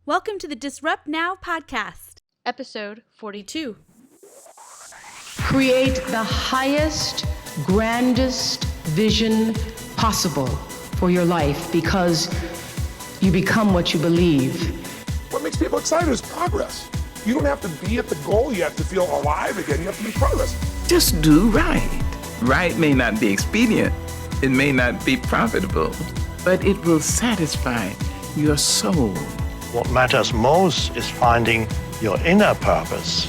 Welcome to the Disrupt Now podcast, episode 42. Create the highest, grandest vision possible for your life because you become what you believe. What makes people excited is progress. You don't have to be at the goal yet to feel alive again. You have to make progress. Just do right. Right may not be expedient. It may not be profitable, but it will satisfy your soul. What matters most is finding your inner purpose.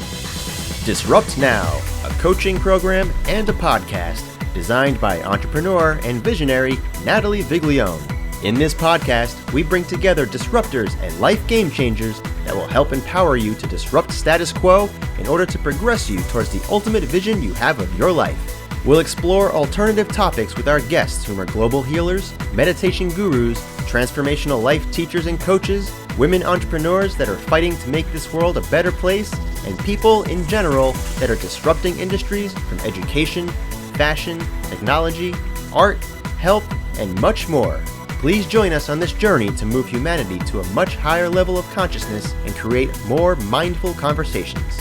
Disrupt Now, a coaching program and a podcast designed by entrepreneur and visionary Natalie Viglione. In this podcast, we bring together disruptors and life game changers that will help empower you to disrupt status quo in order to progress you towards the ultimate vision you have of your life. We'll explore alternative topics with our guests whom are global healers, meditation gurus, transformational life teachers and coaches, women entrepreneurs that are fighting to make this world a better place, and people in general that are disrupting industries from education, fashion, technology, art, health, and much more. Please join us on this journey to move humanity to a much higher level of consciousness and create more mindful conversations.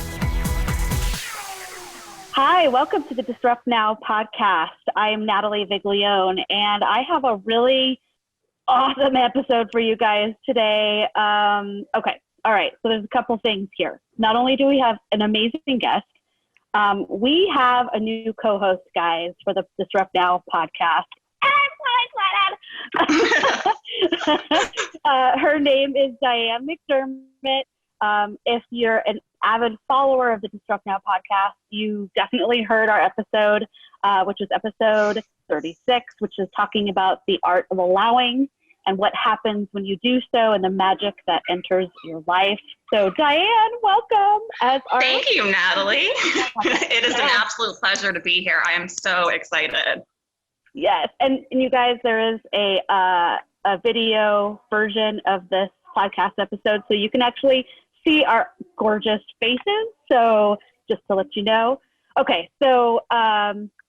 Hi, welcome to the Disrupt Now podcast. I am Natalie Viglione, and I have a really awesome episode for you guys today. All right. So there's a couple things here. Not only do we have an amazing guest, we have a new co-host, guys, for the Disrupt Now podcast. And I'm so excited. Her name is Diane McDermott. If you're an avid follower of the Disrupt Now podcast, you definitely heard our episode, which is episode 36, which is talking about the art of allowing and what happens when you do so and the magic that enters your life. So Diane, welcome. Thank you, Natalie. It is an absolute pleasure to be here. I am so excited. Yes, and you guys, there is a video version of this podcast episode, so you can actually see our gorgeous faces. So just to let you know. Okay, so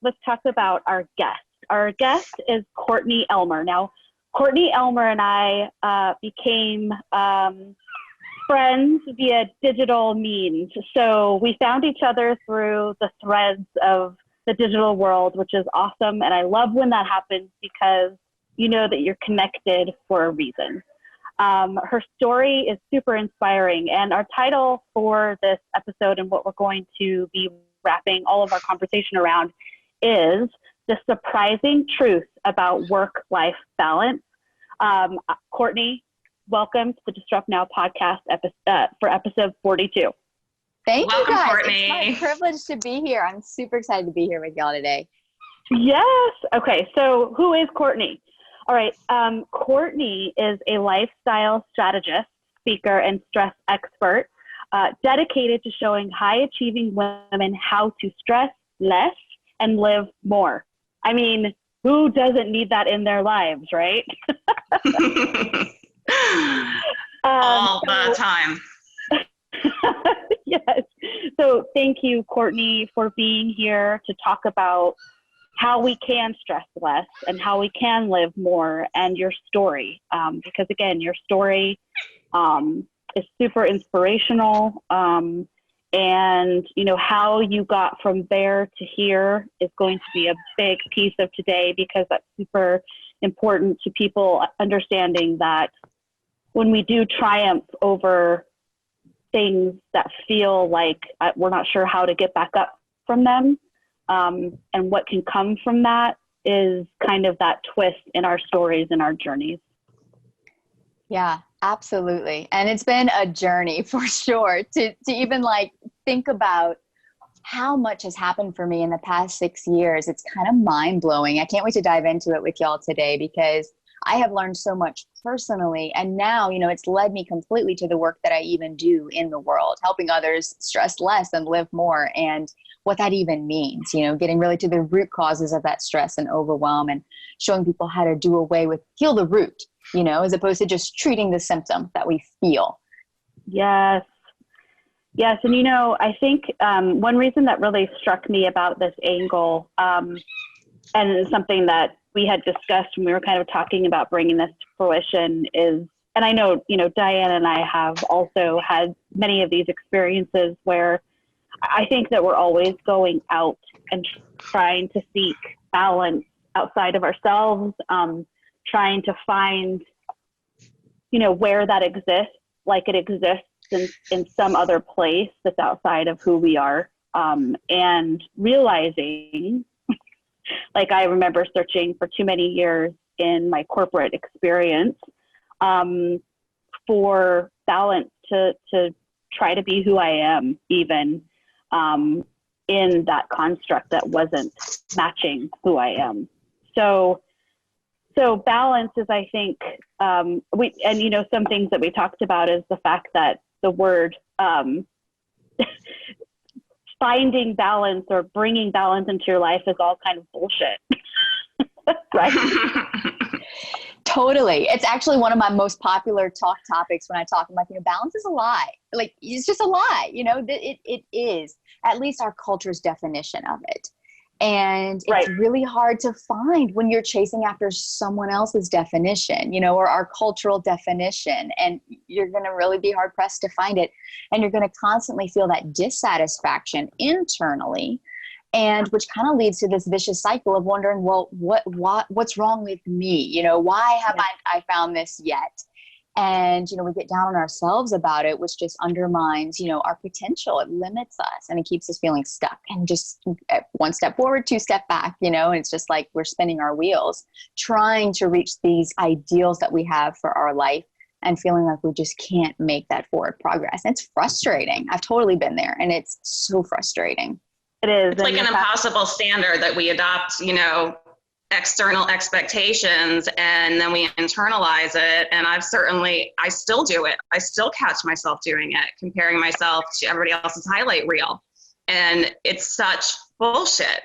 let's talk about our guest. Our guest is Courtney Elmer. Now, Courtney Elmer and I became friends via digital means. So we found each other through the threads of the digital world, which is awesome. And I love when that happens because you know that you're connected for a reason. Her story is super inspiring. And our title for this episode and what we're going to be wrapping all of our conversation around is The Surprising Truth About Work-Life Balance. Courtney, welcome to the Disrupt Now podcast for episode 42. Welcome, you guys. Courtney. It's my privilege to be here. I'm super excited to be here with y'all today. Yes. Okay. So who is Courtney? All right. Courtney is a lifestyle strategist, speaker, and stress expert dedicated to showing high-achieving women how to stress less and live more. I mean, who doesn't need that in their lives, right? All the time. Yes. So thank you, Courtney, for being here to talk about how we can stress less and how we can live more, and your story. Because again, your story is super inspirational. And you know, how you got from there to here is going to be a big piece of today, because that's super important to people understanding that when we do triumph over things that feel like we're not sure how to get back up from them, and what can come from that is kind of that twist in our stories and our journeys. Yeah, absolutely. And it's been a journey for sure to even like think about how much has happened for me in the past 6 years. It's kind of mind blowing. I can't wait to dive into it with y'all today because I have learned so much personally. And now, you know, it's led me completely to the work that I even do in the world, helping others stress less and live more, and what that even means, you know, getting really to the root causes of that stress and overwhelm and showing people how to heal the root, you know, as opposed to just treating the symptom that we feel. Yes. Yes. And, you know, I think one reason that really struck me about this angle, and something that we had discussed when we were kind of talking about bringing this to fruition, is and I know, Diane and I have also had many of these experiences where I think that we're always going out and trying to seek balance outside of ourselves, trying to find, where that exists, like it exists in some other place that's outside of who we are, and realizing, like I remember searching for too many years in my corporate experience for balance to try to be who I am, even in that construct that wasn't matching who I am. So balance is, I think, some things that we talked about is the fact that the word finding balance or bringing balance into your life is all kind of bullshit. Right? Totally. It's actually one of my most popular talk topics when I talk. I'm like, balance is a lie. Like, it's just a lie. It is at least our culture's definition of it. And it's really hard to find when you're chasing after someone else's definition, or our cultural definition. And you're going to really be hard pressed to find it. And you're going to constantly feel that dissatisfaction internally. And which kind of leads to this vicious cycle of wondering, well, what's wrong with me? Why have I found this yet? And, we get down on ourselves about it, which just undermines, our potential. It limits us and it keeps us feeling stuck and just one step forward, two step back, and it's just like we're spinning our wheels, trying to reach these ideals that we have for our life and feeling like we just can't make that forward progress. And it's frustrating. I've totally been there, and it's so frustrating. It is. It's like an impossible standard that we adopt, external expectations, and then we internalize it. And I still do it. I still catch myself doing it, comparing myself to everybody else's highlight reel. And it's such bullshit.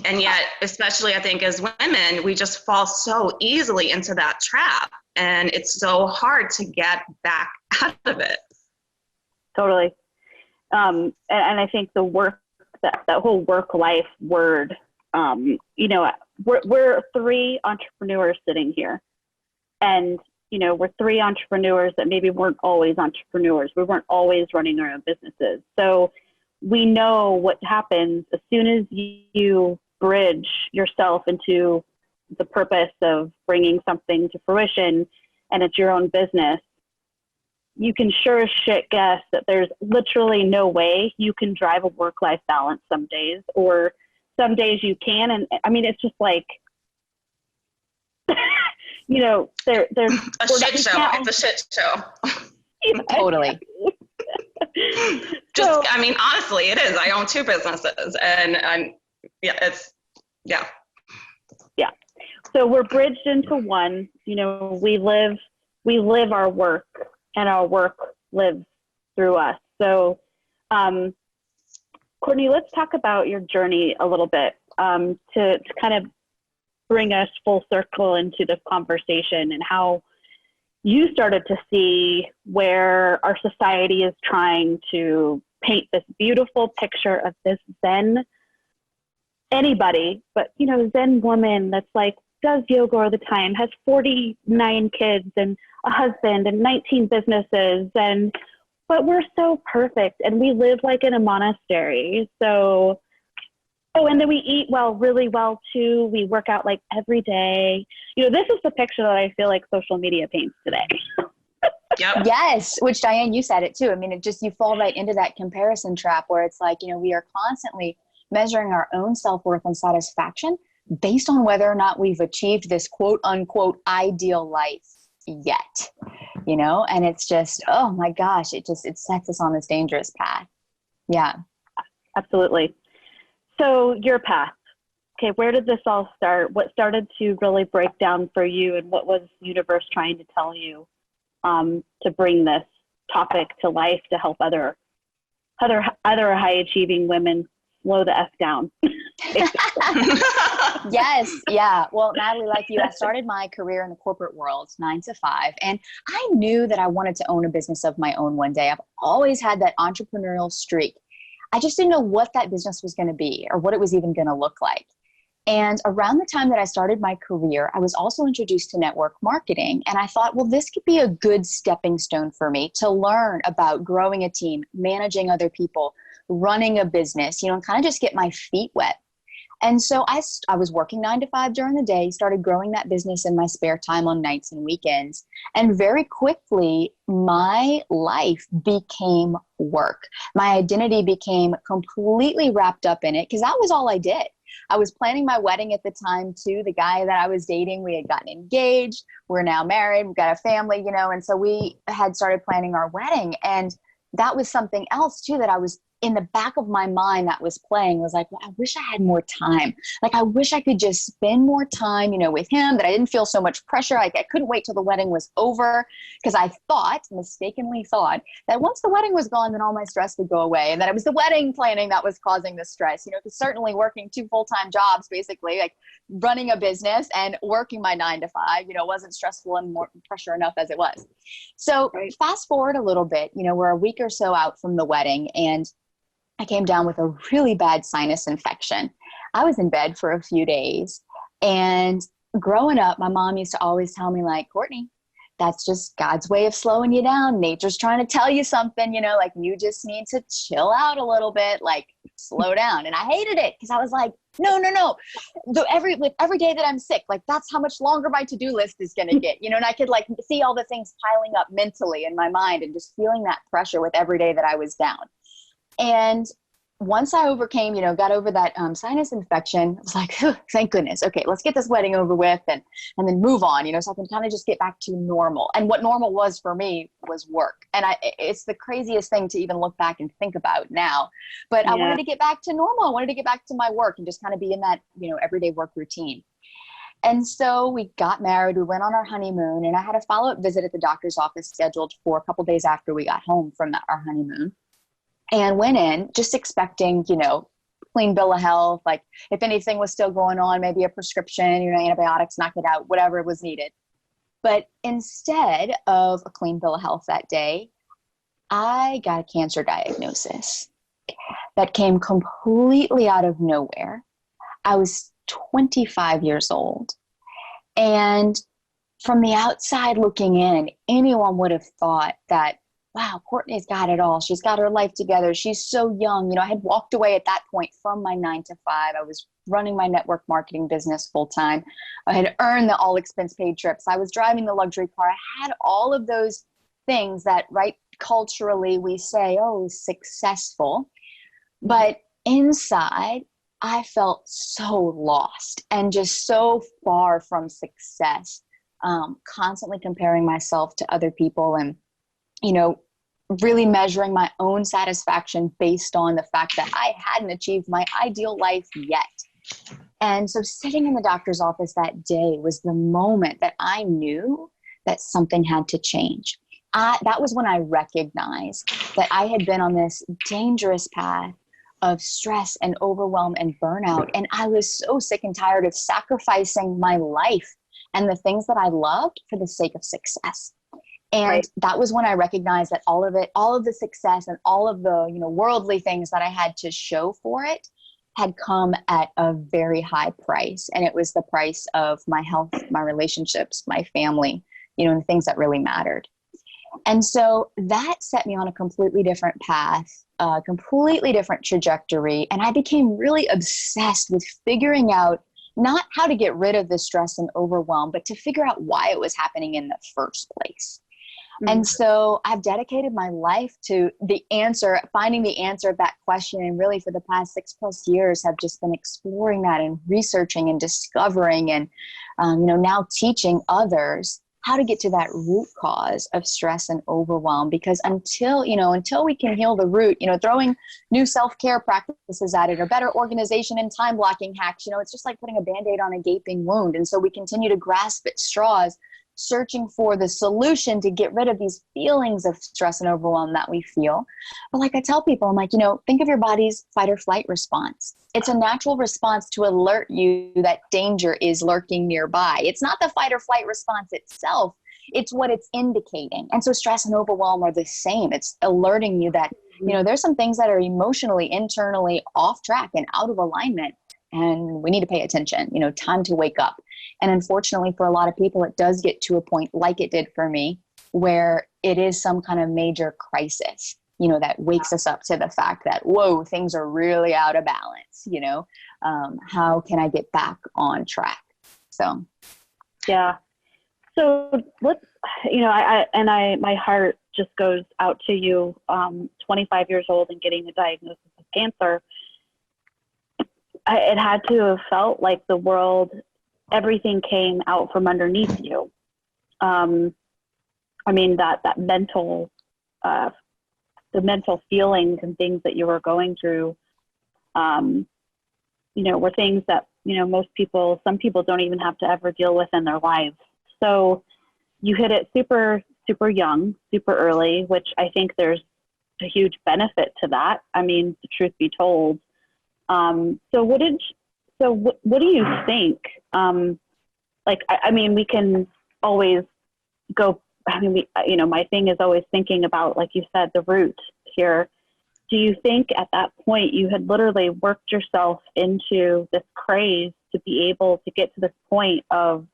And yet, especially I think as women, we just fall so easily into that trap. And it's so hard to get back out of it. Totally. And I think the work, that whole work-life word, we're three entrepreneurs sitting here, and we're three entrepreneurs that maybe weren't always entrepreneurs. We weren't always running our own businesses. So we know what happens as soon as you bridge yourself into the purpose of bringing something to fruition, and it's your own business. You can sure as shit guess that there's literally no way you can drive a work-life balance some days, or some days you can. And I mean, it's just like, there's a shit show. It's a shit show. Totally. Honestly, it is. I own two businesses, and yeah. So we're bridged into one. We live our work, and our work lives through us. So, Courtney, let's talk about your journey a little bit, to kind of bring us full circle into this conversation, and how you started to see where our society is trying to paint this beautiful picture of this Zen Zen woman that's like, does yoga all the time, has 49 kids and a husband and 19 businesses, but we're so perfect, and we live like in a monastery. So, and then we eat really well too. We work out like every day. This is the picture that I feel like social media paints today. Yep. Yes, which Diane, you said it too. I mean, you fall right into that comparison trap where it's like, we are constantly measuring our own self-worth and satisfaction based on whether or not we've achieved this quote unquote ideal life yet, and it's just, oh my gosh, it sets us on this dangerous path. Yeah, absolutely. So your path, okay, where did this all start? What started to really break down for you, and what was the universe trying to tell you to bring this topic to life, to help other high achieving women slow the F down? Yes. Yeah. Well, Natalie, like you, I started my career in the corporate world, 9 to 5. And I knew that I wanted to own a business of my own one day. I've always had that entrepreneurial streak. I just didn't know what that business was going to be, or what it was even going to look like. And around the time that I started my career, I was also introduced to network marketing. And I thought, well, this could be a good stepping stone for me to learn about growing a team, managing other people, running a business, and kind of just get my feet wet. And so I was working 9 to 5 during the day, started growing that business in my spare time on nights and weekends. And very quickly, my life became work. My identity became completely wrapped up in it because that was all I did. I was planning my wedding at the time too. The guy that I was dating, we had gotten engaged. We're now married. We've got a family, and so we had started planning our wedding. And that was something else too that I was in the back of my mind that was playing, was like, well, I wish I had more time. Like, I wish I could just spend more time, with him, that I didn't feel so much pressure. Like, I couldn't wait till the wedding was over because I mistakenly thought that once the wedding was gone, then all my stress would go away. And that it was the wedding planning that was causing the stress, because certainly working 2 full-time jobs, basically like running a business and working my 9 to 5, wasn't stressful and more pressure enough as it was. So fast forward a little bit, we're a week or so out from the wedding, and I came down with a really bad sinus infection. I was in bed for a few days, and growing up, my mom used to always tell me, like, Courtney, that's just God's way of slowing you down. Nature's trying to tell you something, like you just need to chill out a little bit, like slow down. And I hated it because I was like, no. Every day that I'm sick, like that's how much longer my to-do list is going to get, and I could like see all the things piling up mentally in my mind and just feeling that pressure with every day that I was down. And once I overcame, got over that sinus infection, I was like, thank goodness. Okay, let's get this wedding over with and then move on, so I can kind of just get back to normal. And what normal was for me was work. And it's the craziest thing to even look back and think about now. But I wanted to get back to normal. I wanted to get back to my work and just kind of be in that, everyday work routine. And so we got married, we went on our honeymoon, and I had a follow-up visit at the doctor's office scheduled for a couple days after we got home from our honeymoon. And went in just expecting, clean bill of health, like if anything was still going on, maybe a prescription, antibiotics, knock it out, whatever was needed. But instead of a clean bill of health that day, I got a cancer diagnosis that came completely out of nowhere. I was 25 years old. And from the outside looking in, anyone would have thought that, wow, Courtney's got it all. She's got her life together. She's so young. I had walked away at that point from my 9 to 5. I was running my network marketing business full time. I had earned the all expense paid trips. I was driving the luxury car. I had all of those things that, right, culturally we say, oh, successful. But inside, I felt so lost and just so far from success, constantly comparing myself to other people and really measuring my own satisfaction based on the fact that I hadn't achieved my ideal life yet. And so sitting in the doctor's office that day was the moment that I knew that something had to change. That was when I recognized that I had been on this dangerous path of stress and overwhelm and burnout. And I was so sick and tired of sacrificing my life and the things that I loved for the sake of success. And that was when I recognized that all of the success and all of the, worldly things that I had to show for it had come at a very high price. And it was the price of my health, my relationships, my family, and the things that really mattered. And so that set me on a completely different path, a completely different trajectory. And I became really obsessed with figuring out not how to get rid of the stress and overwhelm, but to figure out why it was happening in the first place. And so I've dedicated my life to finding the answer of that question. And really for the past 6+ years have just been exploring that and researching and discovering and, now teaching others how to get to that root cause of stress and overwhelm. Because until we can heal the root, throwing new self-care practices at it or better organization and time blocking hacks, it's just like putting a Band-Aid on a gaping wound. And so we continue to grasp at straws, searching for the solution to get rid of these feelings of stress and overwhelm that we feel. But like I tell people, I'm like, think of your body's fight or flight response. It's a natural response to alert you that danger is lurking nearby. It's not the fight or flight response itself. It's what it's indicating. And so stress and overwhelm are the same. It's alerting you that, there's some things that are emotionally, internally off track and out of alignment. and we need to pay attention, time to wake up. And unfortunately for a lot of people, it does get to a point like it did for me, where it is some kind of major crisis, that wakes us up to the fact that, whoa, things are really out of balance. How can I get back on track? So, yeah. So let's, my heart just goes out to you, 25 years old and getting a diagnosis of cancer. It had to have felt like the world, everything came out from underneath you. That mental, the mental feelings and things that you were going through, were things that, some people don't even have to ever deal with in their lives. So you hit it super, super young, super early, which I think there's a huge benefit to that. The truth be told. So what do you think? We can always go, my thing is always thinking about, like you said, the root here. Do you think at that point you had literally worked yourself into this craze to be able to get to this point of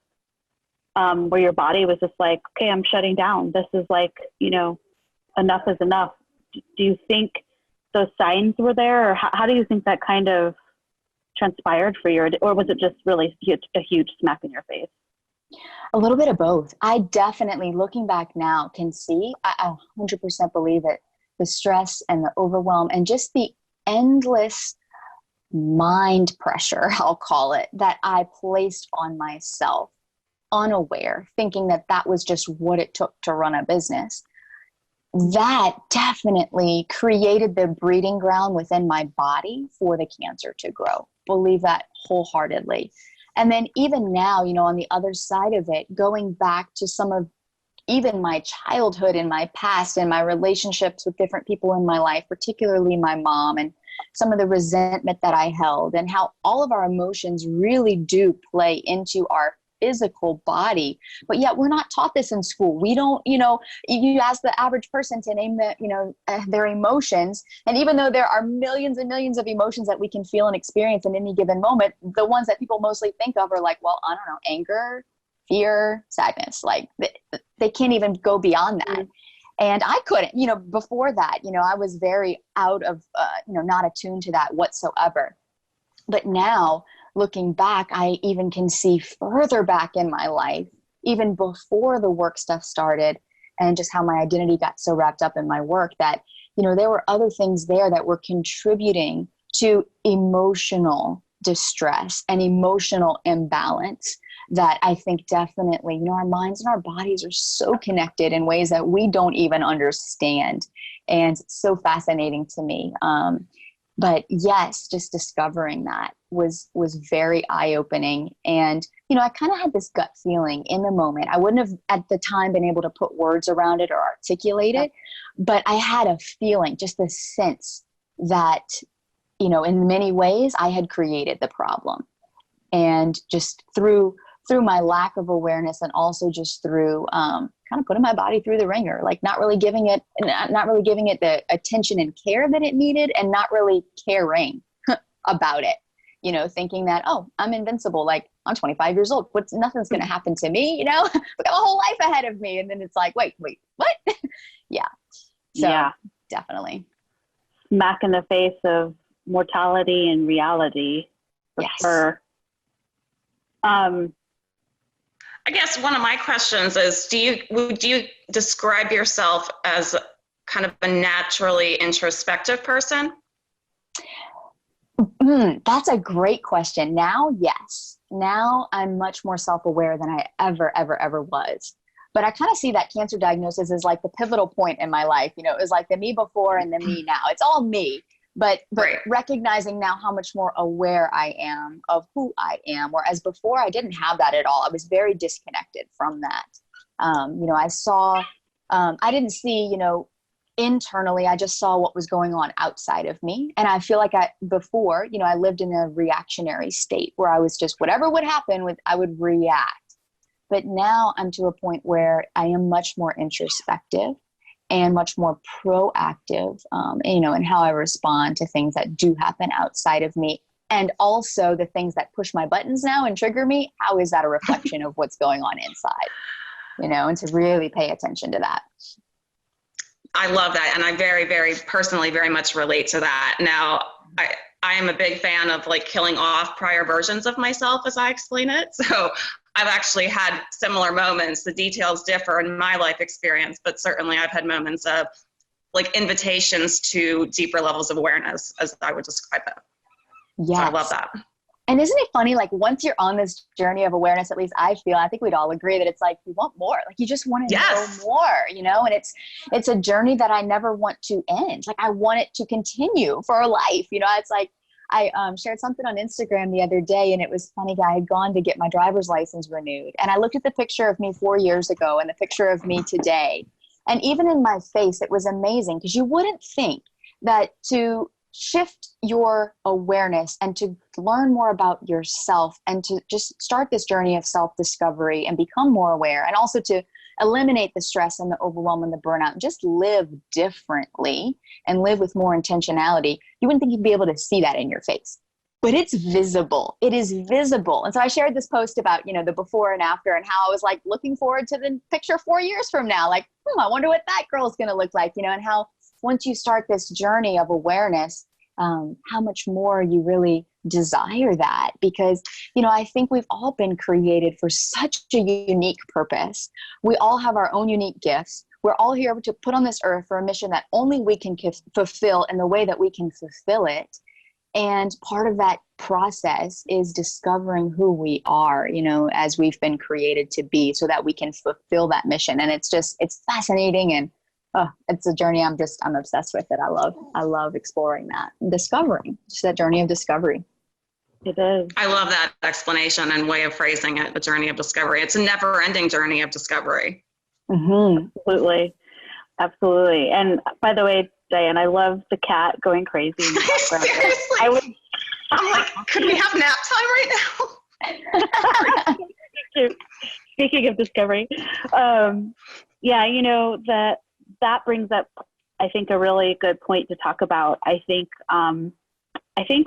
where your body was just like, okay, I'm shutting down. This is like, enough is enough. Do you think those signs were there, or how do you think that kind of transpired for you, or was it just really a huge smack in your face? A little bit of both. I definitely, looking back now, can see, I 100% believe it, the stress and the overwhelm and just the endless mind pressure, I'll call it, that I placed on myself, unaware, thinking that that was just what it took to run a business. That definitely created the breeding ground within my body for the cancer to grow. Believe that wholeheartedly. And then even now, on the other side of it, going back to some of even my childhood and my past and my relationships with different people in my life, particularly my mom, and some of the resentment that I held, and how all of our emotions really do play into our physical body. But yet we're not taught this in school. We don't, you ask the average person to name their emotions. And even though there are millions and millions of emotions that we can feel and experience in any given moment, the ones that people mostly think of are like, well, I don't know, anger, fear, sadness. Like they can't even go beyond that. And I couldn't, before that, I was very out of, not attuned to that whatsoever. But now, looking back, I even can see further back in my life, even before the work stuff started, and just how my identity got so wrapped up in my work that, there were other things there that were contributing to emotional distress and emotional imbalance that I think definitely, our minds and our bodies are so connected in ways that we don't even understand. And it's so fascinating to me. But yes, just discovering that was very eye-opening. And, I kind of had this gut feeling in the moment. I wouldn't have at the time been able to put words around it or articulate it, but I had a feeling, just a sense that, in many ways I had created the problem. And just through my lack of awareness, and also just through kind of putting my body through the ringer, like not really giving it the attention and care that it needed, and not really caring about it, thinking that, oh, I'm invincible. Like I'm 25 years old. Nothing's going to happen to me. I got a whole life ahead of me. And then it's like, wait, what? Yeah. So yeah, definitely. Smack in the face of mortality and reality. For yes. Sure. I guess one of my questions is, would you describe yourself as kind of a naturally introspective person? That's a great question. Now, yes. Now I'm much more self-aware than I ever was. But I kind of see that cancer diagnosis as like the pivotal point in my life. It was like the me before and the me now. It's all me. But right. Recognizing now how much more aware I am of who I am, whereas before I didn't have that at all. I was very disconnected from that. I saw, I didn't see, internally, I just saw what was going on outside of me. And I feel like before, I lived in a reactionary state where I was just, whatever would happen, I would react. But now I'm to a point where I am much more introspective and much more proactive, in how I respond to things that do happen outside of me, And also the things that push my buttons now and trigger me, how is that a reflection of what's going on inside? And to really pay attention to that. I love that. And I very, very personally, very much relate to that. Now, I am a big fan of like killing off prior versions of myself as I explain it. So I've actually had similar moments. The details differ in my life experience, but certainly I've had moments of like invitations to deeper levels of awareness, as I would describe it. Yes. So I love that. And isn't it funny, like once you're on this journey of awareness, at least I think we'd all agree that it's like, you want more, like you just want to know more, and it's a journey that I never want to end. Like I want it to continue for a life, it's like, I shared something on Instagram the other day, and it was funny. I had gone to get my driver's license renewed, and I looked at the picture of me 4 years ago and the picture of me today. And even in my face, it was amazing, because you wouldn't think that to shift your awareness and to learn more about yourself and to just start this journey of self-discovery and become more aware, and also to eliminate the stress and the overwhelm and the burnout and just live differently and live with more intentionality, you wouldn't think you'd be able to see that in your face. But it's visible. It is visible. And so I shared this post about, the before and after, and how I was like looking forward to the picture 4 years from now. Like, I wonder what that girl's going to look like, and how once you start this journey of awareness, how much more you really desire that. Because, I think we've all been created for such a unique purpose. We all have our own unique gifts. We're all here to put on this earth for a mission that only we can fulfill in the way that we can fulfill it. And part of that process is discovering who we are, as we've been created to be, so that we can fulfill that mission. And it's fascinating, and it's a journey I'm obsessed with it. I love exploring that, discovering, just that journey of discovery. It is. I love that explanation and way of phrasing it, the journey of discovery. It's a never-ending journey of discovery. Mm-hmm. Absolutely. And by the way, Diane, I love the cat going crazy in the background. Seriously. I'm like, could we have nap time right now? Speaking of discovery, that brings up, I think, a really good point to talk about. I think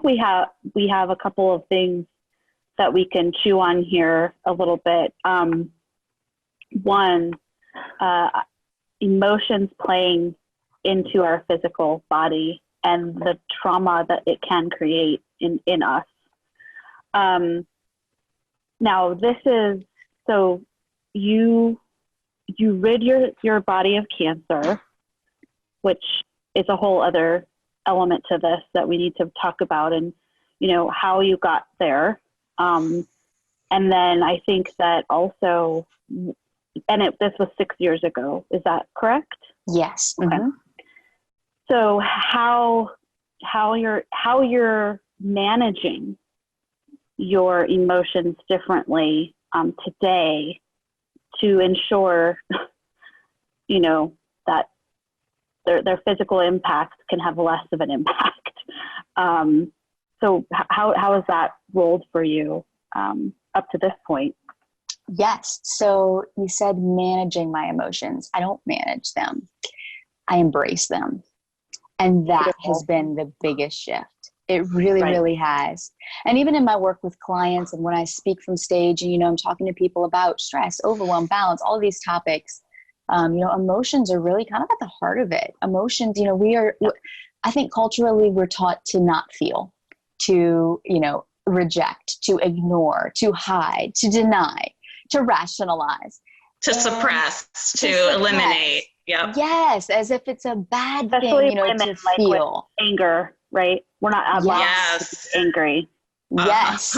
we have a couple of things that we can chew on here a little bit. One, emotions playing into our physical body and the trauma that it can create in us. Now, this is, so you rid your body of cancer, which is a whole other element to this that we need to talk about, and how you got there. And then I think that also, this was 6 years ago. Is that correct? Yes. Okay. Mm-hmm. So how you're managing your emotions differently today to ensure, that their physical impact can have less of an impact. So how has that rolled for you up to this point? Yes. So you said managing my emotions. I don't manage them. I embrace them. And that has been the biggest shift. It really, really has. And even in my work with clients and when I speak from stage and, I'm talking to people about stress, overwhelm, balance, all of these topics, emotions are really kind of at the heart of it. Emotions, I think culturally we're taught to not feel, to, reject, to ignore, to hide, to deny, to rationalize. To suppress, to eliminate. Yep. Yes, as if it's a bad Especially thing, women, to like feel. with anger, right? We're not allowed to be angry. Yes.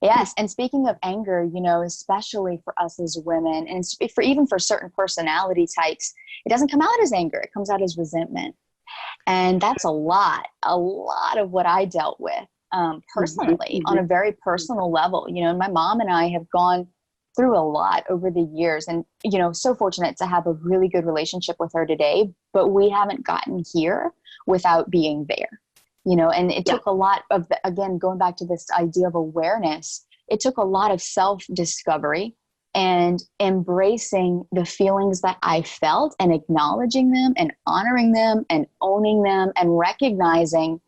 Yes. And speaking of anger, especially for us as women, and even for certain personality types, it doesn't come out as anger. It comes out as resentment. And that's a lot of what I dealt with personally on a very personal level. And my mom and I have gone through a lot over the years, and so fortunate to have a really good relationship with her today, but we haven't gotten here without being there, and it took a lot of, again, going back to this idea of awareness, it took a lot of self-discovery and embracing the feelings that I felt and acknowledging them and honoring them and owning them and recognizing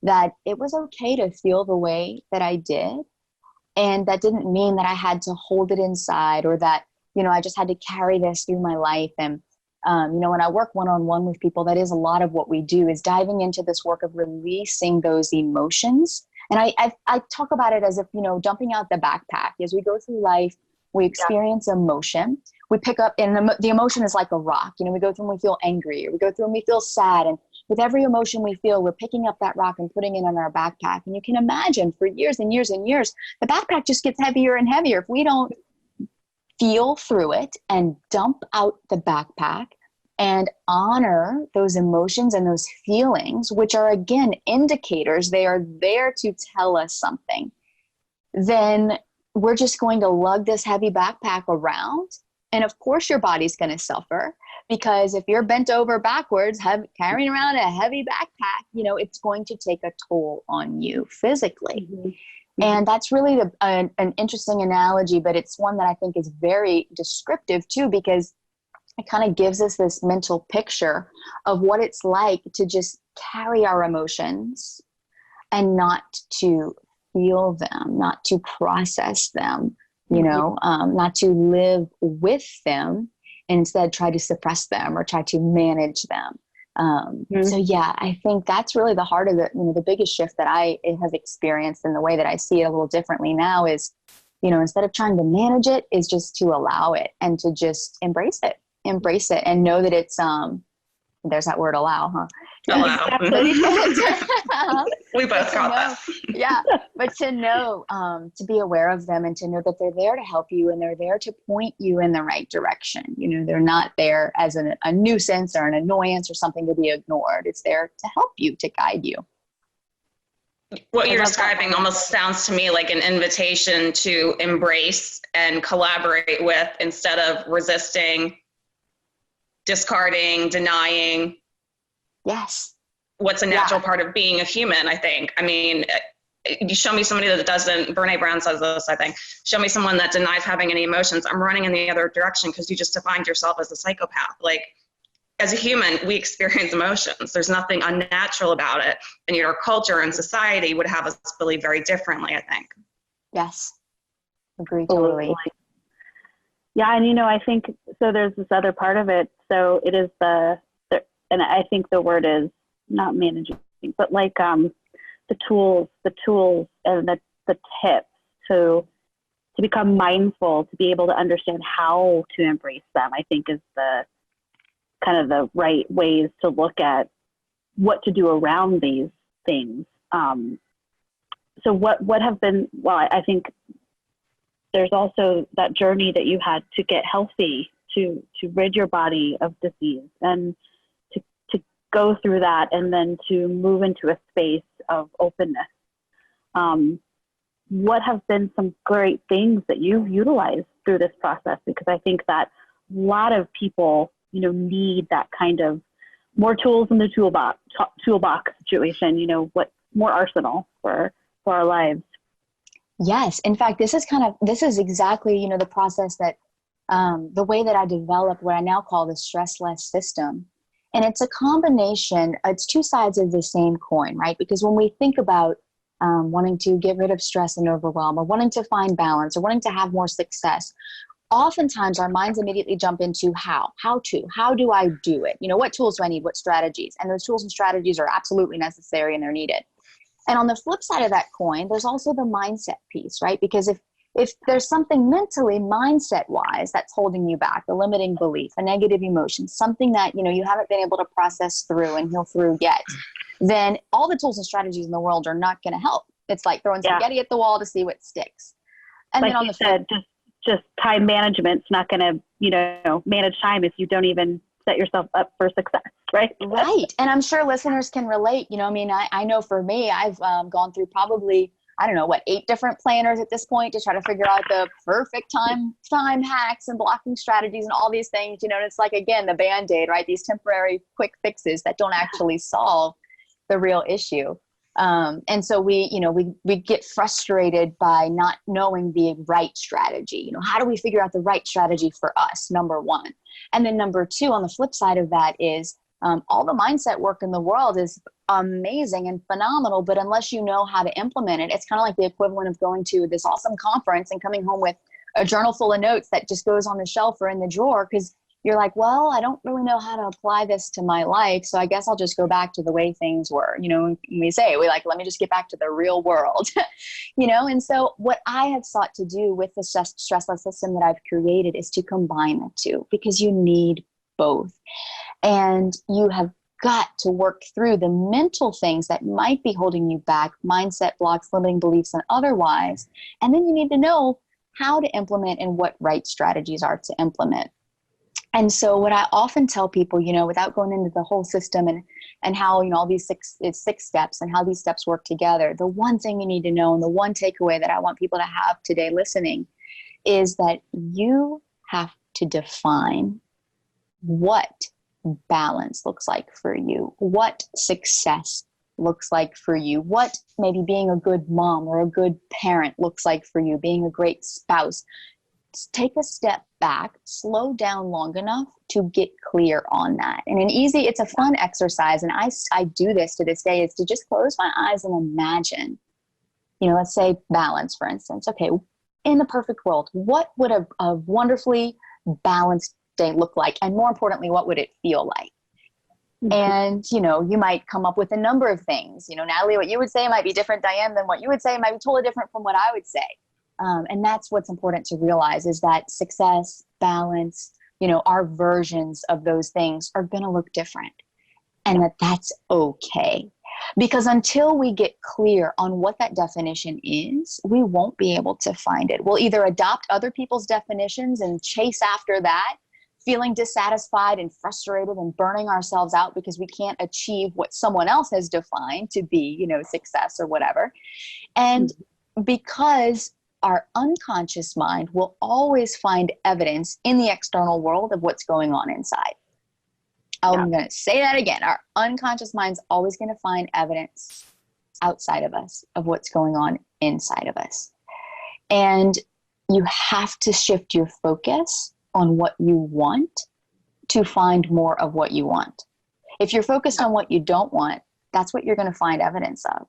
that it was okay to feel the way that I did. And that didn't mean that I had to hold it inside, or that, I just had to carry this through my life. And, when I work one-on-one with people, that is a lot of what we do, is diving into this work of releasing those emotions. And I talk about it as if, dumping out the backpack. As we go through life, we experience emotion. We pick up, and the emotion is like a rock. We go through and we feel angry, or we go through and we feel sad. And with every emotion we feel, we're picking up that rock and putting it in our backpack. And you can imagine, for years and years and years, the backpack just gets heavier and heavier. If we don't feel through it and dump out the backpack and honor those emotions and those feelings, which are, again, indicators, they are there to tell us something, then we're just going to lug this heavy backpack around. And of course your body's going to suffer, because if you're bent over backwards, carrying around a heavy backpack, it's going to take a toll on you physically. Mm-hmm. And that's really an interesting analogy, but it's one that I think is very descriptive too, because it kind of gives us this mental picture of what it's like to just carry our emotions and not to feel them, not to process them, not to live with them, and instead try to suppress them or try to manage them. So yeah, I think that's really the heart of it. The biggest shift that I have experienced, and the way that I see it a little differently now is, instead of trying to manage it, is just to allow it and to just embrace it and know that it's, there's that word, allow, huh? Allow. We both call that. Yeah. But to know, to be aware of them, and to know that they're there to help you, and they're there to point you in the right direction. They're not there as a nuisance or an annoyance or something to be ignored. It's there to help you, to guide you. What you're describing almost sounds to me like an invitation to embrace and collaborate with, instead of resisting, discarding, denying. Yes. What's a natural part of being a human, I think. I mean, you show me somebody that doesn't, Brene Brown says this, I think, show me someone that denies having any emotions, I'm running in the other direction, because you just defined yourself as a psychopath. Like, as a human, we experience emotions. There's nothing unnatural about it. And yet our culture and society would have us believe very differently, I think. Yes. Agree totally. Yeah, and I think, so there's this other part of it. So it is and I think the word is not managing, but like the tools and the tips to become mindful, to be able to understand how to embrace them, I think is the kind of the right ways to look at what to do around these things. So what have been, well, I think there's also that journey that you had to get healthy, to rid your body of disease, and to go through that, and then to move into a space of openness. What have been some great things that you've utilized through this process? Because I think that a lot of people, need that kind of more tools in the toolbox situation, what more arsenal for our lives. Yes. In fact, this is exactly, the process that, the way that I developed what I now call the stress less system. And it's a combination, it's two sides of the same coin, right? Because when we think about wanting to get rid of stress and overwhelm, or wanting to find balance, or wanting to have more success, oftentimes our minds immediately jump into how do I do it? What tools do I need? What strategies? And those tools and strategies are absolutely necessary, and they're needed. And on the flip side of that coin, there's also the mindset piece, right? Because if there's something mentally, mindset-wise, that's holding you back, a limiting belief, a negative emotion, something that, you haven't been able to process through and heal through yet, then all the tools and strategies in the world are not going to help. It's like throwing spaghetti at the wall to see what sticks. And like then on you the flip, said, just time management's not going to, manage time if you don't even set yourself up for success, right? Right. And I'm sure listeners can relate. I know for me, I've gone through probably, 8 different planners at this point to try to figure out the perfect time hacks and blocking strategies and all these things, and it's like, again, the Band-Aid, right? These temporary quick fixes that don't actually solve the real issue. And so we get frustrated by not knowing the right strategy. How do we figure out the right strategy for us? Number one. And then number two, on the flip side of that is, All the mindset work in the world is amazing and phenomenal, but unless you know how to implement it, it's kind of like the equivalent of going to this awesome conference and coming home with a journal full of notes that just goes on the shelf or in the drawer, because you're like, well, I don't really know how to apply this to my life, so I guess I'll just go back to the way things were. We say, let me just get back to the real world. And so what I have sought to do with the stressless system that I've created is to combine the two, because you need both. And you have got to work through the mental things that might be holding you back, mindset blocks, limiting beliefs, and otherwise. And then you need to know how to implement and what right strategies are to implement. And so what I often tell people, without going into the whole system and how, all these six steps and how these steps work together, the one thing you need to know and the one takeaway that I want people to have today listening is that you have to define what balance looks like for you, what success looks like for you, what maybe being a good mom or a good parent looks like for you, being a great spouse. Take a step back, slow down long enough to get clear on that. And it's a fun exercise. And I do this to this day, is to just close my eyes and imagine, let's say balance, for instance. Okay, in the perfect world, what would a wonderfully balanced day look like? And more importantly, what would it feel like? Mm-hmm. And, you might come up with a number of things. Natalie, what you would say might be different, Diane, than what you would say. It might be totally different from what I would say. And that's what's important to realize, is that success, balance, our versions of those things are going to look different, and that's okay. Because until we get clear on what that definition is, we won't be able to find it. We'll either adopt other people's definitions and chase after that, feeling dissatisfied and frustrated and burning ourselves out because we can't achieve what someone else has defined to be, success or whatever. And because our unconscious mind will always find evidence in the external world of what's going on inside. I'm going to say that again. Our unconscious mind's always going to find evidence outside of us of what's going on inside of us. And you have to shift your focus on what you want to find more of what you want. If you're focused on what you don't want, that's what you're going to find evidence of.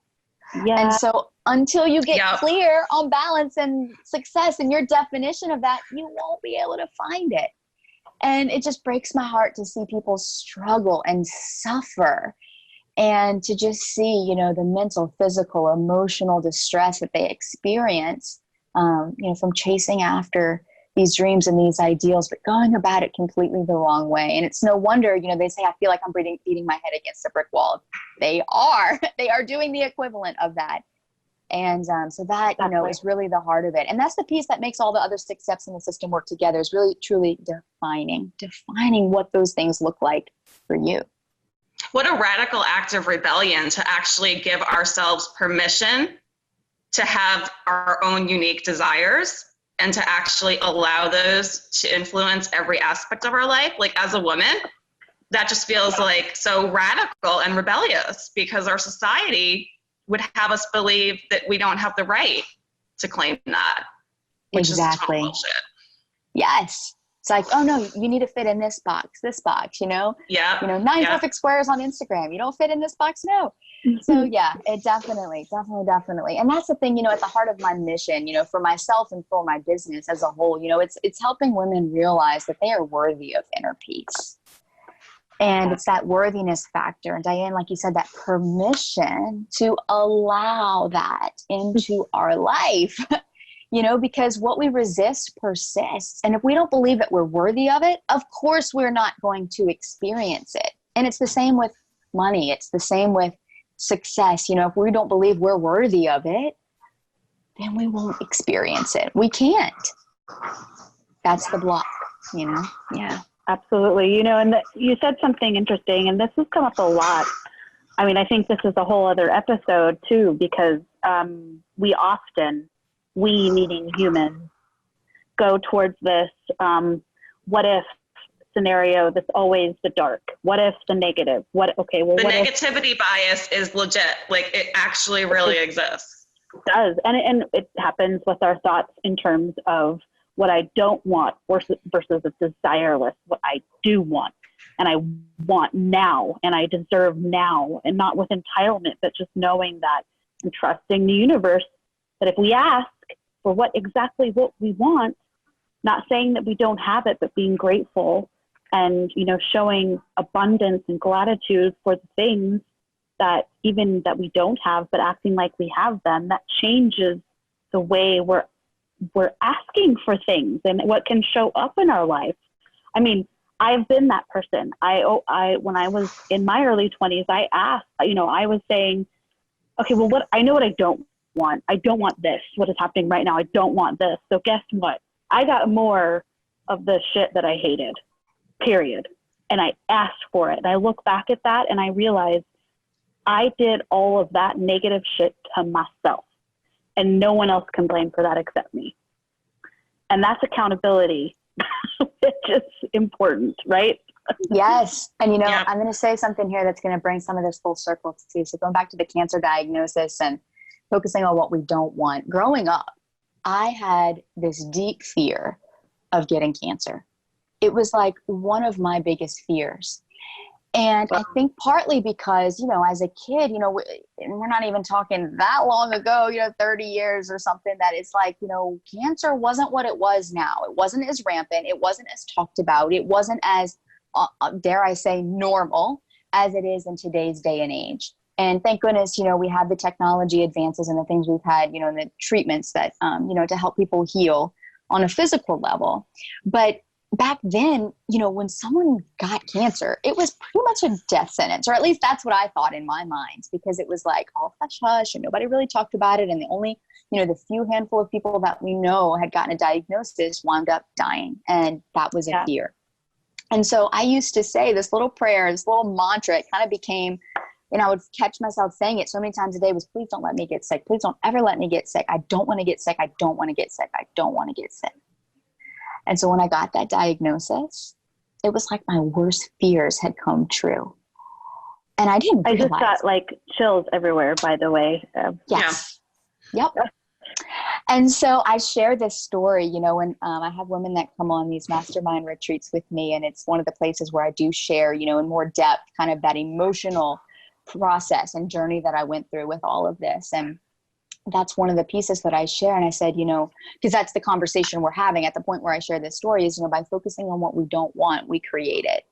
Yeah. And so until you get clear on balance and success and your definition of that, you won't be able to find it. And it just breaks my heart to see people struggle and suffer, and to just see, the mental, physical, emotional distress that they experience, from chasing after these dreams and these ideals, but going about it completely the wrong way. And it's no wonder, they say, I feel like I'm beating my head against a brick wall. They are doing the equivalent of that. And so that, is really the heart of it. And that's the piece that makes all the other 6 steps in the system work together, is really, truly defining what those things look like for you. What a radical act of rebellion to actually give ourselves permission to have our own unique desires and to actually allow those to influence every aspect of our life. Like, as a woman, that just feels like so radical and rebellious, because our society would have us believe that we don't have the right to claim that, which is total bullshit. Yes. It's like, oh no, you need to fit in this box, Yeah. 9 perfect squares on Instagram. You don't fit in this box? No. So yeah, it definitely. And that's the thing, at the heart of my mission, for myself and for my business as a whole, it's helping women realize that they are worthy of inner peace. And it's that worthiness factor. And Diane, like you said, that permission to allow that into our life, because what we resist persists. And if we don't believe that we're worthy of it, of course, we're not going to experience it. And it's the same with money. It's the same with success. If we don't believe we're worthy of it, then we won't experience it. We can't. That's the block, Yeah. Absolutely. And you said something interesting, and this has come up a lot. I mean, I think this is a whole other episode too, because we meaning humans, go towards this what if scenario that's always the dark. What if the negative? The negativity bias is legit. Like, it actually really exists. It does. And it happens with our thoughts in terms of what I don't want versus the desireless, what I do want. and I want now, and I deserve now, and not with entitlement, but just knowing that and trusting the universe that if we ask for what we want, not saying that we don't have it, but being grateful and, you know, showing abundance and gratitude for the things that even that we don't have, but acting like we have them, that changes the way we're asking for things and what can show up in our life. I mean, I've been that person. When I was in my early 20s, I asked, you know, I was saying, okay, well, I know what I don't want. I don't want this. What is happening right now? I don't want this. So guess what? I got more of the shit that I hated, period. And I asked for it. And I look back at that and I realized I did all of that negative shit to myself. And no one else can blame for that except me. And that's accountability, which is important, right? Yes. And, you know, I'm going to say something here that's going to bring some of this full circle too. So going back to the cancer diagnosis and focusing on what we don't want. Growing up, I had this deep fear of getting cancer. It was like one of my biggest fears. And I think partly because, you know, as a kid, you know, and we're not even talking that long ago, you know, 30 years or something, that it's like, you know, cancer wasn't what it was now. It wasn't as rampant. It wasn't as talked about. It wasn't as, dare I say, normal as it is in today's day and age. And thank goodness, you know, we have the technology advances and the things we've had, you know, and the treatments that, you know, to help people heal on a physical level. But back then, you know, when someone got cancer, it was pretty much a death sentence, or at least that's what I thought in my mind, because it was like all hush hush and nobody really talked about it. And the only, you know, the few handful of people that we know had gotten a diagnosis wound up dying. And that was a fear. And so I used to say this little prayer, this little mantra, it kind of became, and I would catch myself saying it so many times a day, was, please don't let me get sick. Please don't ever let me get sick. I don't want to get sick. I don't want to get sick. I don't want to get sick. And so when I got that diagnosis, it was like my worst fears had come true. And I didn't realize. I just got like chills everywhere, by the way. Yes. Yep. And so I share this story, you know, when I have women that come on these mastermind retreats with me, and it's one of the places where I do share, you know, in more depth, kind of that emotional process and journey that I went through with all of this. And that's one of the pieces that I share. And I said, you know, because that's the conversation we're having at the point where I share this story is, you know, by focusing on what we don't want, we create it.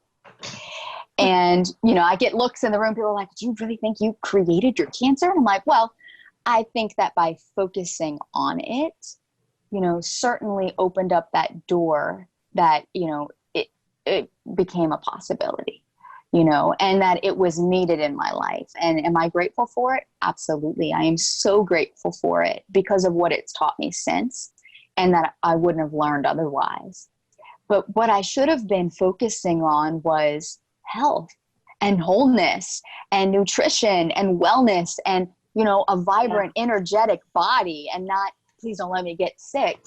And, you know, I get looks in the room, people are like, do you really think you created your cancer? And I'm like, well, I think that by focusing on it, you know, certainly opened up that door that, you know, it became a possibility. You know, and that it was needed in my life. And am I grateful for it? Absolutely. I am so grateful for it because of what it's taught me since, and that I wouldn't have learned otherwise. But what I should have been focusing on was health and wholeness and nutrition and wellness and, you know, a vibrant, energetic body, and not, please don't let me get sick,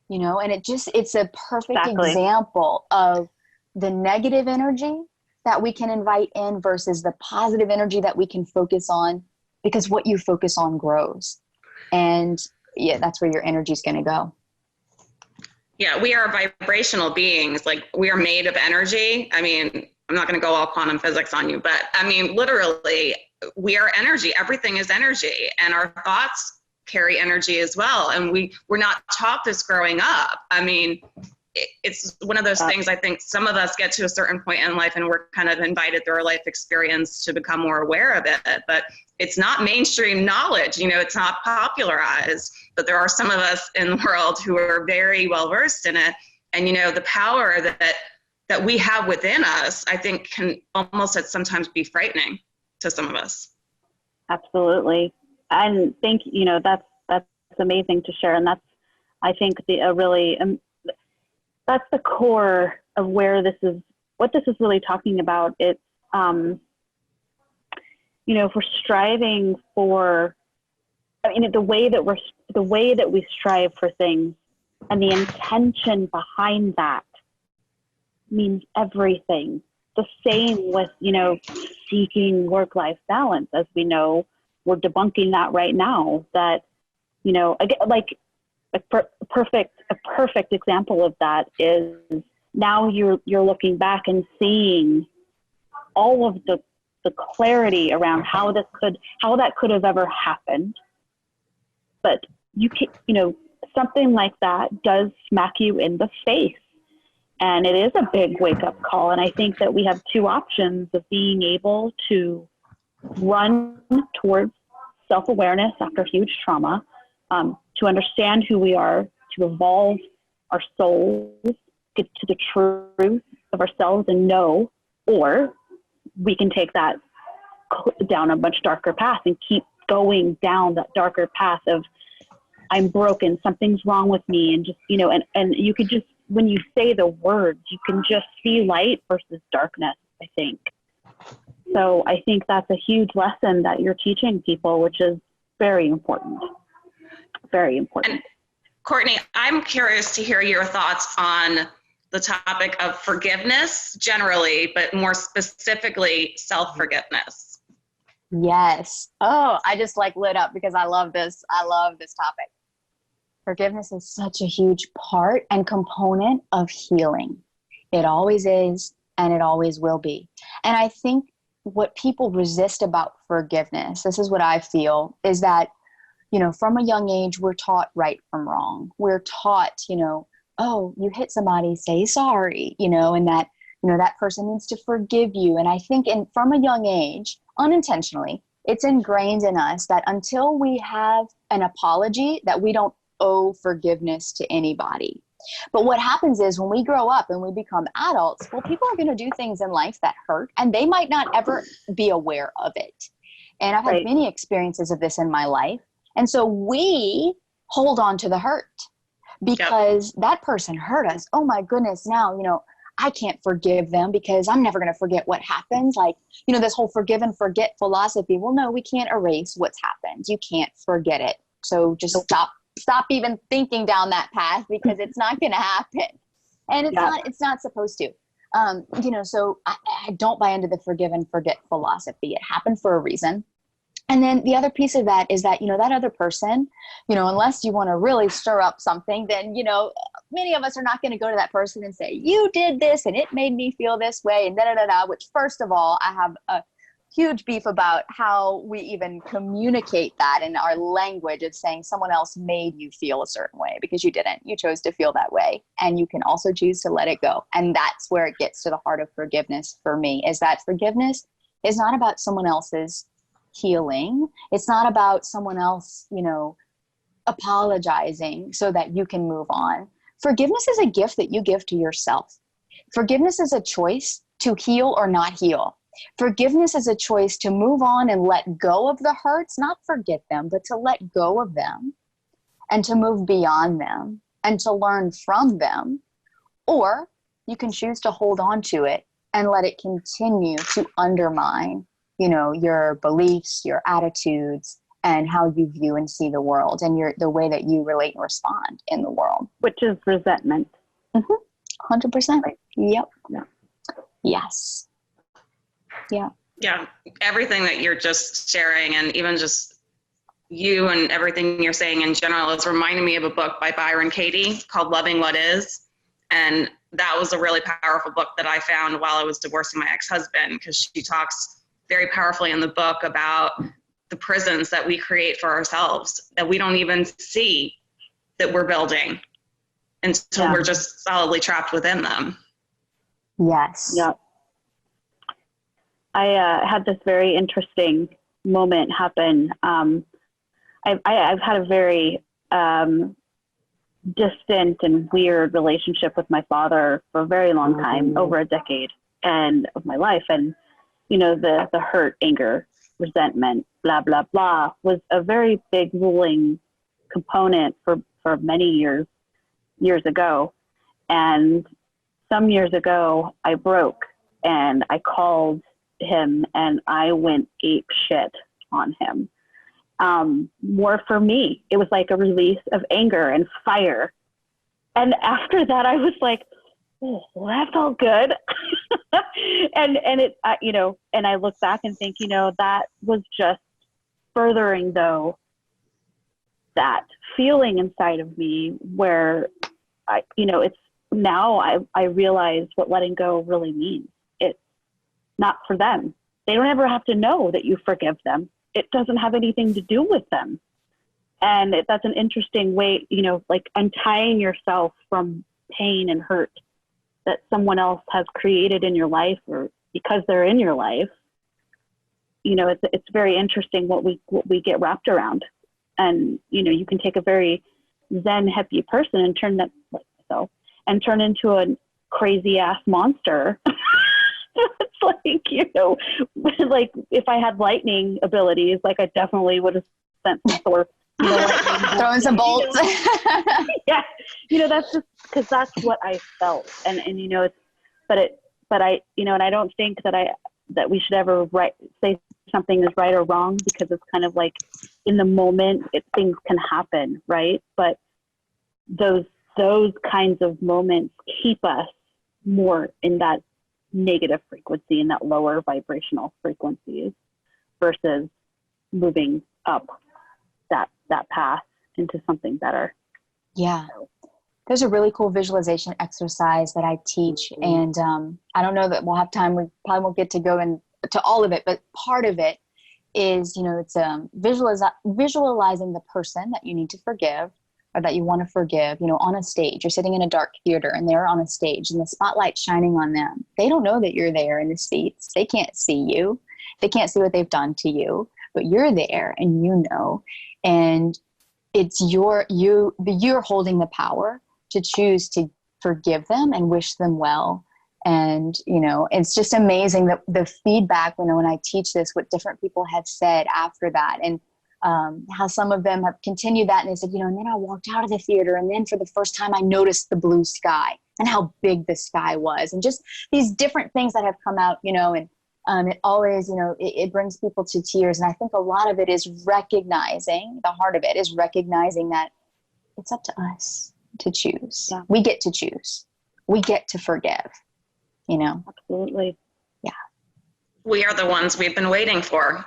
you know. And it's a perfect example of the negative energy that we can invite in versus the positive energy that we can focus on, because what you focus on grows. And that's where your energy is going to go. Yeah, we are vibrational beings. Like, we are made of energy. I mean, I'm not going to go all quantum physics on you, but I mean, literally, we are energy. Everything is energy, and our thoughts carry energy as well. And we're not taught this growing up. I mean, it's one of those things. I think some of us get to a certain point in life and we're kind of invited through our life experience to become more aware of it, but it's not mainstream knowledge, you know, it's not popularized, but there are some of us in the world who are very well versed in it. And, you know, the power that we have within us, I think can almost at sometimes be frightening to some of us. Absolutely. And you know, that's amazing to share. And that's, I think, that's the core of what this is really talking about. It's, you know, if we're striving for, I mean, the way that we strive for things and the intention behind that means everything. The same with, you know, seeking work-life balance. As we know, we're debunking that right now, that, you know, again, like, a perfect example of that is now you're looking back and seeing all of the clarity around how that could have ever happened. But something like that does smack you in the face. And it is a big wake-up call. And I think that we have two options of being able to run towards self-awareness after huge trauma, to understand who we are, to evolve our souls, get to the truth of ourselves and know, or we can take that down a much darker path and keep going down that darker path of, I'm broken, something's wrong with me. And just, and you could just, when you say the words, you can just see light versus darkness, I think. So I think that's a huge lesson that you're teaching people, which is very important. Very important. And Courtney, I'm curious to hear your thoughts on the topic of forgiveness generally, but more specifically self-forgiveness. Yes. Oh, I just lit up because I love this. I love this topic. Forgiveness is such a huge part and component of healing. It always is, and it always will be. And I think what people resist about forgiveness, this is what I feel, is that, from a young age, we're taught right from wrong. We're taught, oh, you hit somebody, say sorry, and that, that person needs to forgive you. And I think from a young age, unintentionally, it's ingrained in us that until we have an apology, that we don't owe forgiveness to anybody. But what happens is when we grow up and we become adults, well, people are going to do things in life that hurt, and they might not ever be aware of it. And I've had many experiences of this in my life. And so we hold on to the hurt because that person hurt us. Oh my goodness. Now, I can't forgive them because I'm never going to forget what happened. Like, this whole forgive and forget philosophy. Well, no, we can't erase what's happened. You can't forget it. So just stop even thinking down that path because it's not going to happen. And it's not supposed to. So I don't buy into the forgive and forget philosophy. It happened for a reason. And then the other piece of that is that, that other person, unless you want to really stir up something, then, many of us are not going to go to that person and say, you did this and it made me feel this way and da-da-da-da, which first of all, I have a huge beef about how we even communicate that in our language of saying someone else made you feel a certain way because you didn't. You chose to feel that way. And you can also choose to let it go. And that's where it gets to the heart of forgiveness for me, is that forgiveness is not about someone else's healing. It's not about someone else, apologizing so that you can move on. Forgiveness is a gift that you give to yourself. Forgiveness is a choice to heal or not heal. Forgiveness is a choice to move on and let go of the hurts, not forget them, but to let go of them and to move beyond them and to learn from them. Or you can choose to hold on to it and let it continue to undermine, your beliefs, your attitudes, and how you view and see the world and the way that you relate and respond in the world. Which is resentment. 100%. Right. Yep. Yeah. Yes. Yeah. Yeah. Everything that you're just sharing, and even just you and everything you're saying in general, is reminding me of a book by Byron Katie called Loving What Is. And that was a really powerful book that I found while I was divorcing my ex-husband, because she talks very powerfully in the book about the prisons that we create for ourselves that we don't even see that we're building until we're just solidly trapped within them. Yes. Yep. I had this very interesting moment happen. I've had a very distant and weird relationship with my father for a very long time, over a decade of my life. And, the hurt, anger, resentment, blah, blah, blah, was a very big ruling component for many years ago. And some years ago, I broke and I called him and I went ape shit on him. More for me, it was like a release of anger and fire. And after that, I was like, oh, well, that felt good. and it, and I look back and think, that was just furthering, though, that feeling inside of me where it's now I realize what letting go really means. It's not for them. They don't ever have to know that you forgive them. It doesn't have anything to do with them. And that's an interesting way, like untying yourself from pain and hurt that someone else has created in your life or because they're in your life. It's very interesting what we get wrapped around. And, you can take a very Zen, happy person and turn that, like myself, and turn into a crazy ass monster. It's like, like if I had lightning abilities, like I definitely would have sent some Thor, throwing some bolts. Yeah. That's just because that's what I felt. And and I don't think that we should ever say something is right or wrong, because it's kind of like in the moment things can happen, right? But those kinds of moments keep us more in that negative frequency, in that lower vibrational frequencies, versus moving up that path into something better. Yeah. There's a really cool visualization exercise that I teach. And I don't know that we'll have time. We probably won't get to go into all of it, but part of it is, it's visualizing the person that you need to forgive or that you want to forgive, on a stage. You're sitting in a dark theater and they're on a stage and the spotlight's shining on them. They don't know that you're there in the seats. They can't see you. They can't see what they've done to you, but you're there and and it's you're holding the power to choose to forgive them and wish them well. And, it's just amazing that the feedback, when I teach this, what different people have said after that, and how some of them have continued that. And they said, and then I walked out of the theater, and then for the first time I noticed the blue sky and how big the sky was, and just these different things that have come out, and it always, it brings people to tears. And I think a lot of it is recognizing, the heart of it is recognizing that it's up to us to choose. Yeah. We get to choose. We get to forgive, Absolutely. Yeah. We are the ones we've been waiting for.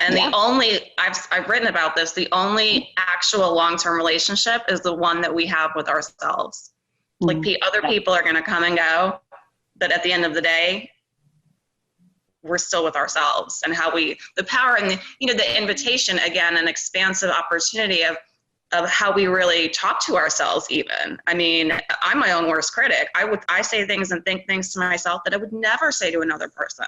And the only, I've written about this, the only actual long-term relationship is the one that we have with ourselves. Like other people are going to come and go, but at the end of the day, we're still with ourselves, and the power and the invitation, again, an expansive opportunity of how we really talk to ourselves even. I mean, I'm my own worst critic. I say things and think things to myself that I would never say to another person.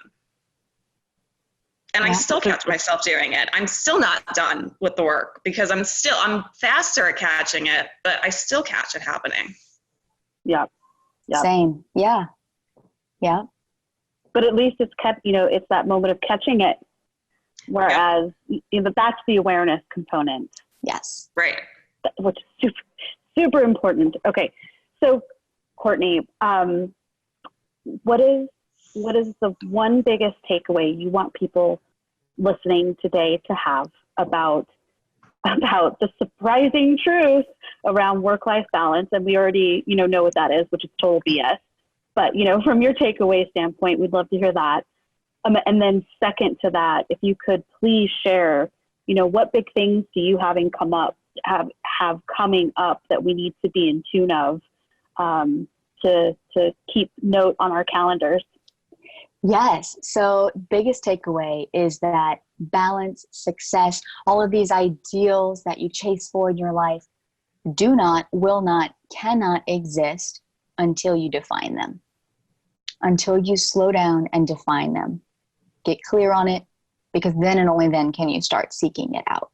And I still catch myself doing it. I'm still not done with the work because I'm faster at catching it, but I still catch it happening. Yeah. Same. Yeah. Yeah. But at least it's it's that moment of catching it. Whereas, that's the awareness component. Yes. Right. Which is super, super important. Okay. So, Courtney, what is the one biggest takeaway you want people listening today to have about the surprising truth around work-life balance? And we already, know what that is, which is total BS. But, from your takeaway standpoint, we'd love to hear that. And then second to that, if you could please share, what big things do you have coming up that we need to be in tune of to keep note on our calendars? Yes. So biggest takeaway is that balance, success, all of these ideals that you chase for in your life do not, will not, cannot exist until you define them. Until you slow down and define them. Get clear on it, because then and only then can you start seeking it out.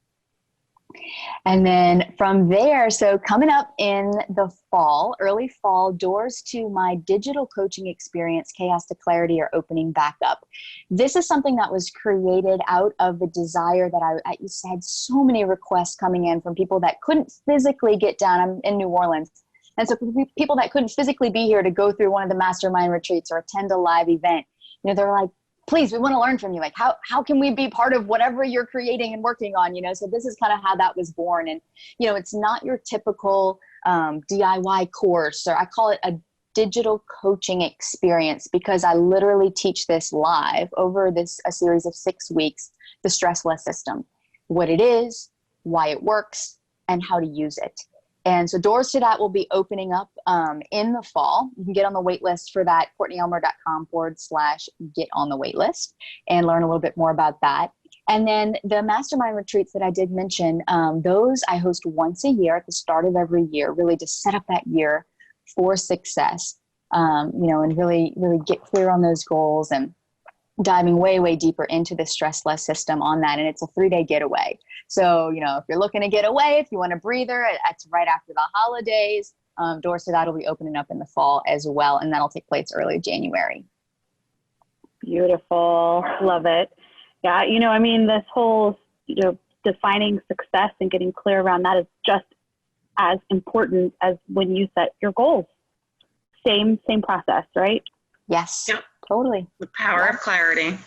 And then from there, so coming up in the fall, early fall, doors to my digital coaching experience, Chaos to Clarity, are opening back up. This is something that was created out of the desire that I had so many requests coming in from people that couldn't physically get down. I'm in New Orleans. And so people that couldn't physically be here to go through one of the mastermind retreats or attend a live event, they're like, please, we want to learn from you. Like, how can we be part of whatever you're creating and working on, So this is kind of how that was born. And, it's not your typical DIY course, or I call it a digital coaching experience, because I literally teach this live over a series of 6 weeks, the Stress Less system, what it is, why it works, and how to use it. And so doors to that will be opening up in the fall. You can get on the wait list for that, CourtneyElmer.com/get on the wait list and learn a little bit more about that. And then the mastermind retreats that I did mention, those I host once a year at the start of every year, really to set up that year for success, and really, really get clear on those goals and diving way, way deeper into the stress less system on that. And it's a 3-day getaway. So, if you're looking to get away, if you want a breather, it's right after the holidays. Doors to that will be opening up in the fall as well. And that'll take place early January. Beautiful. Love it. Yeah. This whole, defining success and getting clear around that is just as important as when you set your goals. Same process, right? Yes. Yep. Totally. The power of clarity.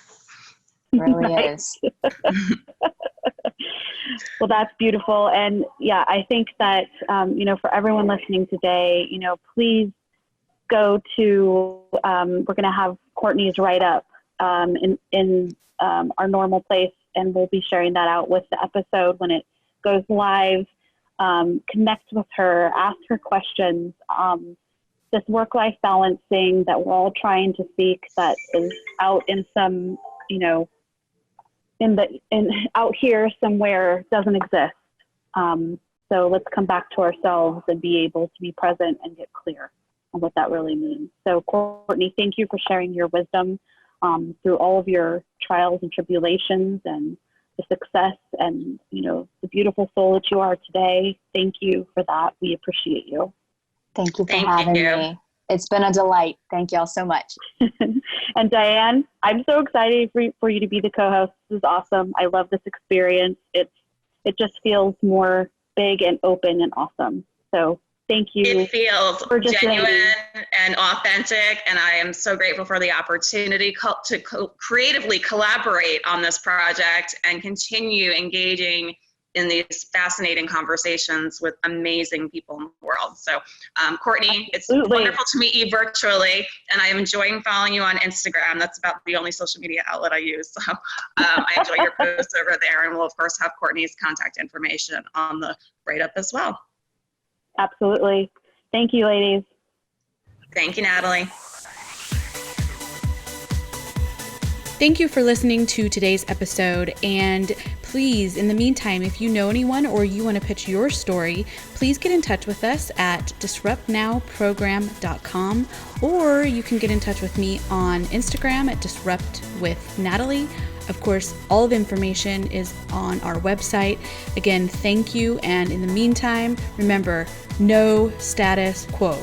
It really is. Well, that's beautiful. And yeah, I think that, for everyone listening today, please go to, we're going to have Courtney's write-up in our normal place, and we'll be sharing that out with the episode when it goes live. Connect with her, ask her questions. This work-life balancing that we're all trying to seek that is out in some, out here somewhere doesn't exist. So let's come back to ourselves and be able to be present and get clear on what that really means. So Courtney, thank you for sharing your wisdom through all of your trials and tribulations and the success and, the beautiful soul that you are today. Thank you for that. We appreciate you. Thank you for having me. It's been a delight. Thank y'all so much. And Diane, I'm so excited for you to be the co-host. This is awesome. I love this experience. It just feels more big and open and awesome. So thank you. It feels genuine and authentic, and I am so grateful for the opportunity to creatively collaborate on this project and continue engaging in these fascinating conversations with amazing people in the world. So, Courtney, it's wonderful to meet you virtually, and I am enjoying following you on Instagram. That's about the only social media outlet I use. So I enjoy your posts over there, and we'll, of course, have Courtney's contact information on the write-up as well. Absolutely. Thank you, ladies. Thank you, Natalie. Thank you for listening to today's episode, and please, in the meantime, if you know anyone or you want to pitch your story, please get in touch with us at disruptnowprogram.com, or you can get in touch with me on Instagram at disruptwithnatalie. Of course, all of the information is on our website. Again, thank you, and in the meantime, remember, no status quo.